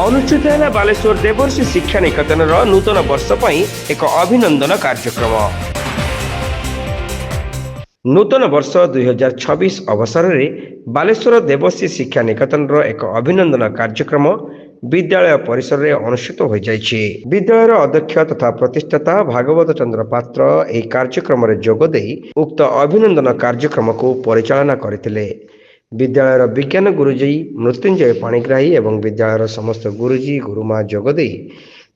ଅନୁଷ୍ଠିତ ହେଲା ବାଲେଶ୍ୱର ଦେବର୍ଷି ଶିକ୍ଷା ନିକେତନର ନୂତନ ବର୍ଷ ପାଇଁ ଏକ ଅଭିନନ୍ଦନ କାର୍ଯ୍ୟକ୍ରମ। ନୂତନ ବର୍ଷ 2026 ଅବସରରେ ବାଲେଶ୍ୱର ଦେବର୍ଷି ଶିକ୍ଷା ନିକେତନର ଏକ ଅଭିନନ୍ଦନ କାର୍ଯ୍ୟକ୍ରମ ବିଦ୍ୟାଳୟ ପରିସରରେ ଅନୁଷ୍ଠିତ ହୋଇଯାଇଛି। ବିଦ୍ୟାଳୟର ଅଧ୍ୟକ୍ଷ ତଥା ପ୍ରତିଷ୍ଠାତା ଭାଗବତ ଚନ୍ଦ୍ର ପାତ୍ର ଏହି କାର୍ଯ୍ୟକ୍ରମରେ ଯୋଗଦେଇ ଉକ୍ତ ଅଭିନନ୍ଦନ କାର୍ଯ୍ୟକ୍ରମକୁ ପରିଚାଳନା କରିଥିଲେ। ବିଦ୍ୟାଳୟର ବିଜ୍ଞାନ ଗୁରୁଜୀ ମୃତ୍ୟୁଞ୍ଜୟ ପାଣିଗ୍ରାହୀ ଏବଂ ବିଦ୍ୟାଳୟର ସମସ୍ତ ଗୁରୁଜୀ ଗୁରୁମା ଯୋଗଦେଇ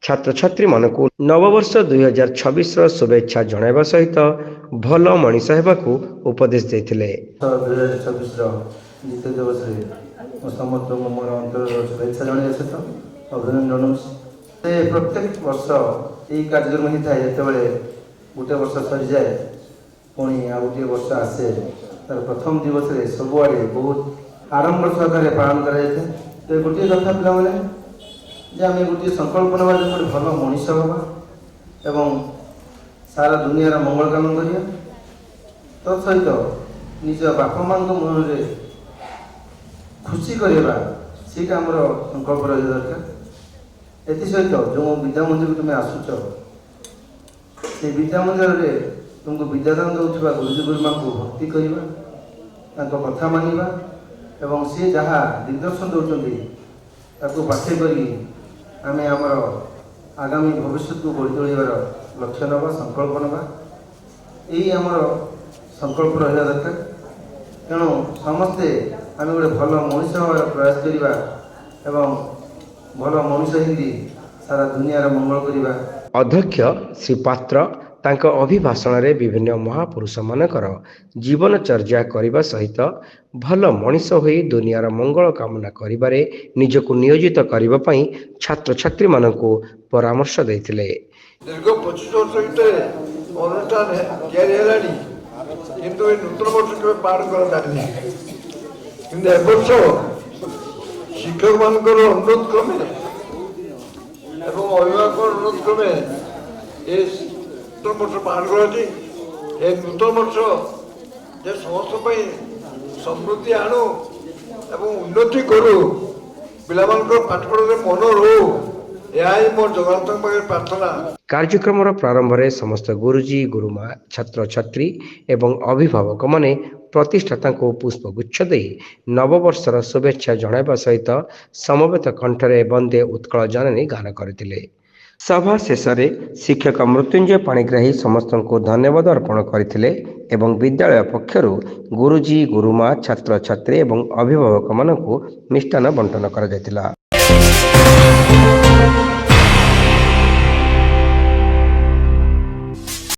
ଛାତ୍ରଛାତ୍ରୀମାନଙ୍କୁ ନବବର୍ଷ 2026ର ଶୁଭେଚ୍ଛା ଜଣାଇବା ସହିତ ଭଲ ମଣିଷ ହେବାକୁ ଉପଦେଶ ଦେଇଥିଲେ। 2026ର ଦ୍ୱିତୀୟ ଦିବସରେ ମୁଁ ସମସ୍ତଙ୍କୁ ମୋର ଅନ୍ତରର ଶୁଭେଚ୍ଛା ଜଣାଇବା ସହିତ ଅଭିନନ୍ଦନ ଜଣାଉଛି। ସେ ପ୍ରତ୍ୟେକ ବର୍ଷ ଏହି କାର୍ଯ୍ୟକ୍ରମ ହେଇଥାଏ। ଯେତେବେଳେ ଗୋଟିଏ ବର୍ଷ ସରିଯାଏ ପୁଣି ଆଉ ଗୋଟିଏ ବର୍ଷ ଆସେ, ତାର ପ୍ରଥମ ଦିବସରେ ସବୁଆଡ଼େ ବହୁତ ଆଡ଼ମ୍ବର ସହକାରେ ପାଳନ କରାଯାଇଥାଏ। ତ ଗୋଟିଏ କଥା ପିଲାମାନେ, ଯେ ଆମେ ଗୋଟିଏ ସଂକଳ୍ପ ନେବା ଯେ ଗୋଟେ ଭଲ ମଣିଷ ହେବା ଏବଂ ସାରା ଦୁନିଆର ମଙ୍ଗଳ କାମ କରିବା, ତତ୍ ସହିତ ନିଜ ବାପା ମାଆଙ୍କ ମନରେ ଖୁସି କରିବା, ସେଇଟା ଆମର ସଂକଳ୍ପ ରହିବା ଦରକାର। ଏଥିସହିତ ଯେଉଁ ବିଦ୍ୟା ମନ୍ଦିରକୁ ତୁମେ ଆସୁଛ, ସେଇ ବିଦ୍ୟା ମନ୍ଦିରରେ ତୁମକୁ ବିଦ୍ୟାଦାନ ଦେଉଥିବା ଗୁରୁଜୀ ଗୁରୁମାଙ୍କୁ ଭକ୍ତି କରିବା, ତାଙ୍କ କଥା ମାନିବା ଏବଂ ସେ ଯାହା ଦିଗ୍ଦର୍ଶନ ଦେଉଛନ୍ତି ତାକୁ ପାଠ୍ୟ କରି ଆମେ ଆମର ଆଗାମୀ ଭବିଷ୍ୟତକୁ ଗଢ଼ି ତୋଳିବାର ଲକ୍ଷ୍ୟ ନେବା, ସଂକଳ୍ପ ନେବା। ଏହି ଆମର ସଂକଳ୍ପ ରହିବା ଦରକାର। ତେଣୁ ସମସ୍ତେ ଆମେ ଗୋଟେ ଭଲ ମଣିଷ ହେବାର ପ୍ରୟାସ କରିବା ଏବଂ ଭଲ ମଣିଷ ହିନ୍ଦି ସାରା ଦୁନିଆର ମଙ୍ଗଳ କରିବା। ଅଧ୍ୟକ୍ଷ ଶ୍ରୀ ପାତ୍ର ତାଙ୍କ ଅଭିଭାଷଣରେ ବିଭିନ୍ନ ମହାପୁରୁଷମାନଙ୍କର ଜୀବନଚର୍ଯ୍ୟା କରିବା ସହିତ ଭଲ ମଣିଷ ହୋଇ ଦୁନିଆର ମଙ୍ଗଳ କାମନା କରିବାରେ ନିଜକୁ ନିୟୋଜିତ କରିବା ପାଇଁ ଛାତ୍ରଛାତ୍ରୀମାନଙ୍କୁ ପରାମର୍ଶ ଦେଇଥିଲେ। ଦୀର୍ଘ 25 ବର୍ଷ ଭିତରେ ଅନୁଷ୍ଠାନ ତିଆରି ହେଲାଣି, କିନ୍ତୁ ଏ ନୂତନ ବର୍ଷ କେବେ ପାଳନ କରାଯାଏନି। କିନ୍ତୁ ଏବର୍ଷ ଶିକ୍ଷକମାନଙ୍କର ଅନୁରୋଧ କ୍ରମେ ଏବଂ ଅଭିଭାବକଙ୍କ ଅନୁରୋଧ କ୍ରମେ ଏ ନୂତନ ବର୍ଷ ପାଳନ କରାଯାଉଛି। ଏ ନୂତନ ବର୍ଷ ଯେ ସମସ୍ତ ପାଇଁ ସମୃଦ୍ଧି ଆଣୁ ଏବଂ ଉନ୍ନତି କରୁ, ପିଲାମାନଙ୍କର ପାଠପଢ଼ାରେ ମନ ରହୁ, ଏହା ହିଁ ମୋର ଜଗନ୍ନାଥଙ୍କ ପାଖରେ ପ୍ରାର୍ଥନା। କାର୍ଯ୍ୟକ୍ରମର ପ୍ରାରମ୍ଭରେ ସମସ୍ତ ଗୁରୁଜୀ ଗୁରୁମା ଛାତ୍ରଛାତ୍ରୀ ଏବଂ ଅଭିଭାବକମାନେ ପ୍ରତିଷ୍ଠାତାଙ୍କୁ ପୁଷ୍ପଗୁଚ୍ଛ ଦେଇ ନବବର୍ଷର ଶୁଭେଚ୍ଛା ଜଣାଇବା ସହିତ ସମବେତ କଣ୍ଠରେ ବନ୍ଦେ ଉତ୍କଳ ଜନନୀ ଗାନ କରିଥିଲେ। ସଭା ଶେଷରେ ଶିକ୍ଷକ ମୃତ୍ୟୁଞ୍ଜୟ ପାଣିଗ୍ରାହୀ ସମସ୍ତଙ୍କୁ ଧନ୍ୟବାଦ ଅର୍ପଣ କରିଥିଲେ ଏବଂ ବିଦ୍ୟାଳୟ ପକ୍ଷରୁ ଗୁରୁଜୀ ଗୁରୁମା ଛାତ୍ରଛାତ୍ରୀ ଏବଂ ଅଭିଭାବକମାନଙ୍କୁ ମିଷ୍ଟାନ୍ନ ବଣ୍ଟନ କରାଯାଇଥିଲା।